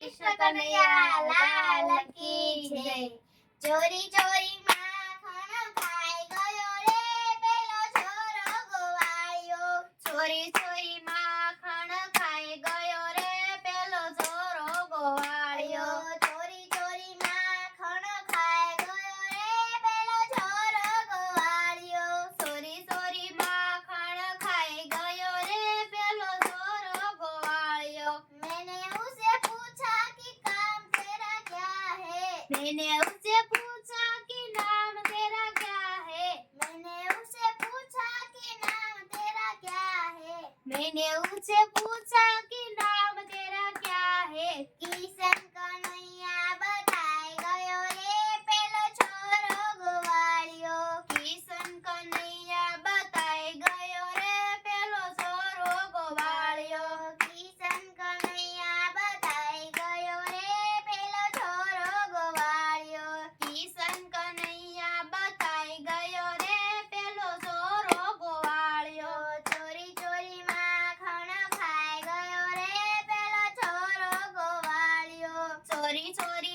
કૃષ્ણ કનૈયા લાલ કી જય। ચોરી ચોરી માખણ ખાઈ ગયો રે પેલો છોરો ગોવાળિયો। ચોરી ચોરી માખણ ખાઈ ગયો રે પેલો છોરો ગોવાળિયો। ચોરી ચોરી માખણ ખાઈ ગયો રે પેલો છોરો ગોવાળિયો। ચોરી ચોરી માખણ ખાઈ ગયો રે પેલો છોરો ગોવાળિયો। मैंने उसे पूछा कि काम तेरा क्या है। मैंने उसे पूछा कि नाम तेरा क्या है। मैंने उसे पूछा कि नाम तेरा क्या है। मैंने उसे पूछा कि नाम तेरा क्या है। किशन कन्हैया बताई गयो रे पेलो छोरो गवाळियो। किशन कन्हैया बताई गयो रे पेलो छोरो गवाळियो। किशन कन्हैया बताई गयो रे पेलो छोरो गवाळियो। किशन कन्हैया बताई गयो रे पेलो छोरो गवाळियो। ચોરી ચોરી માખણ ખાઈ ગયો રે પેલો છોરો ગોવાળિયો।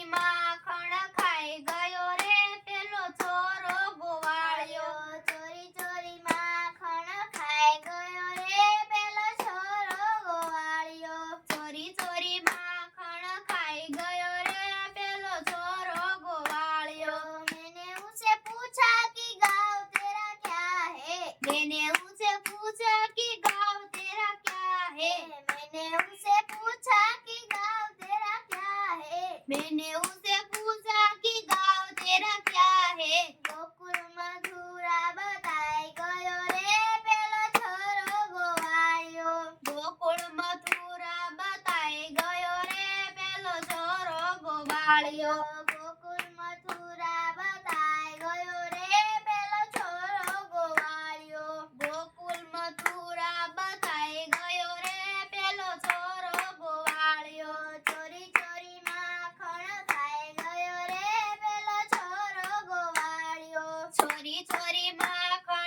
ચોરી ચોરી માખણ ખાઈ ગયો રે પેલો છોરો ગોવાળિયો। ચોરી ચોરી માખણ ખાઈ ગયો રે પેલો છોરો ગોવાળિયો। ચોરી ચોરી માખણ ખાઈ ગયો રે પેલો છોરો ગોવાળિયો। मैंने उसे पूछा कि गाँव तेरा क्या है। मैंने उसे पूछा कि गाँव तेरा क्या है। मैंने उसे पूछा कि गाँव तेरा क्या है। मैंने उसे पूछा कि गाँव तेरा क्या है। गोकुल मथुरा बताई गयो रे पेलो छोरो गवाळियो। गोकुल मथुरा बताई गयो रे पेलो छोरो गवाळियो। गोकुल मथुरा बताई गयो रे पेलो छोरो गवाळियो। गोकुल मथुरा बताई गयो रे पेलो छोरो गवाळियो। ચોરી ચોરી માખણ ખાઈ ગયો રે પેલો છોરો ગોવાળિયો। ચોરી ચોરી માખણ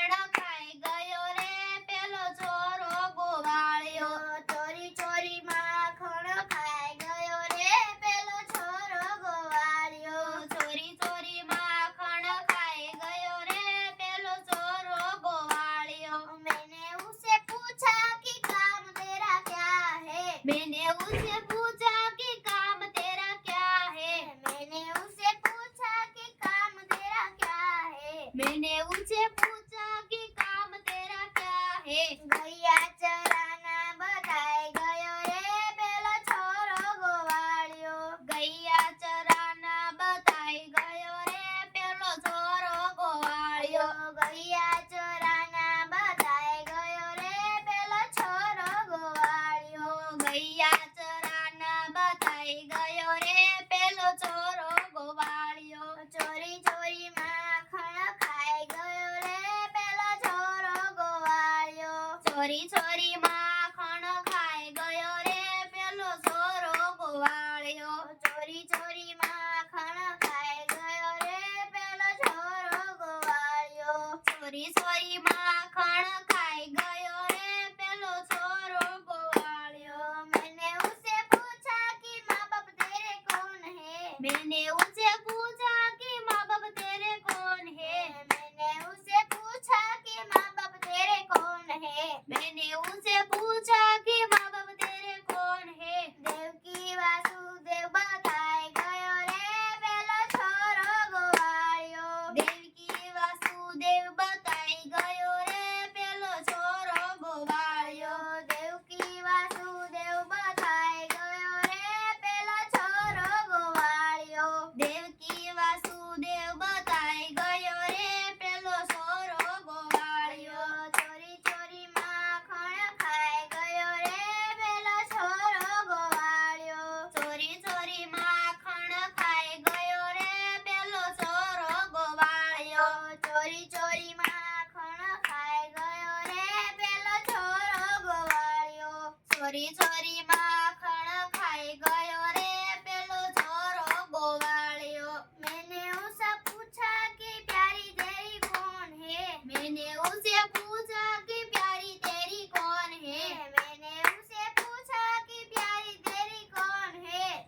ખાઈ ગયો રે પેલો છોરો ગોવાળિયો। ચોરી ચોરી માખણ ખાઈ ગયો રે પેલો છોરો ગોવાળિયો। ચોરી ચોરી માખણ ખાઈ ગયો રે પેલો છોરો ગોવાળિયો। मैंने उसे पूछा कि काम तेरा क्या है। मैंने उसे पूछा कि काम तेरा क्या है। मैंने उसे पूछा कि काम तेरा क्या है। मैंने उसे पूछा कि काम तेरा क्या है। गैया चराना बताई गयो रे पेलो छोरो गवाळियो। गैया चराना बताई गयो रे पेलो छोरो गवाळियो। गैया चराना बताई गयो रे पेलो छोरो गवाळियो। गैया ચરાના બતાઈ ગયો રે પેલો છોરો ગોવાળિયો। ચોરી ચોરી માખણ ખાઈ ગયો રે પેલો છોરો ગોવાળિયો। ચોરી ચોરી માખણ ખાઈ ગયો રે પેલો છોરો ગોવાળિયો। ચોરી ચોરી માખણ ખાઈ ગયો રે પેલો છોરો ગોવાળિયો। ચોરી ચોરી માખણ ખાઈ ગયો રે પેલો છોરો ગોવાળિયો। मैंने उसे पूछा कि माँ बाप तेरे कौन है। मैंने उसे पूछा कि माँ बाप तेरे कौन है। मैंने उसे पूछा कि माँ बाप तेरे कौन है। मैंने उसे पूछा कि माँ बाप तेरे कौन है। देवकी वासुदेव बताई गयो रे पेलो छोरो गवाळियो। देवकी वासुदेव बताई गयो रे पेलो छोरो गवाळियो। देवकी वासुदेव बताई गयो रे पेलो छोरो गवाळियो।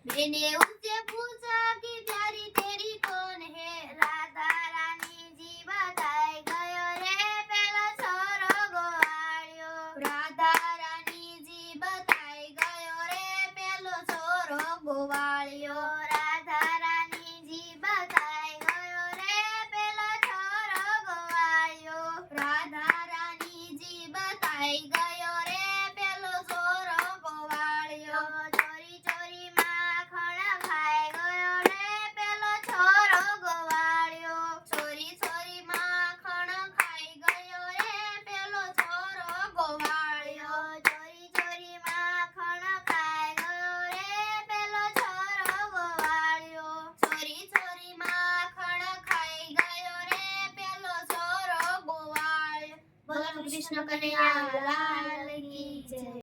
मैंने उससे पूछा कि प्यारी तेरी कौन है राधा रानी जी बताई गयो रे पेलो छोरो गोवाळियो राधा रानी जी बताई गयो रे पेलो छोरो गोवाळियो राधा रानी जी बताई गयो रे पेलो छोरो गोवाळियो राधा रानी जी बताई गयो रे पेलो छोरो गोवाळियो ચોરી ચોરી માખણ ખાઈ ગયો રે પેલો છોરો ગોવાળિયો ચોરી ચોરી માખણ ખાઈ ગયો રે પેલો છોરો ગોવાળિયો ચોરી ચોરી માખણ ખાઈ ગયો રે પેલો છોરો ગોવાળિયો ચોરી ચોરી માખણ ખાઈ ગયો રે પેલો છોરો ગોવાળિયો બોલો કૃષ્ણ કનૈયા લાલ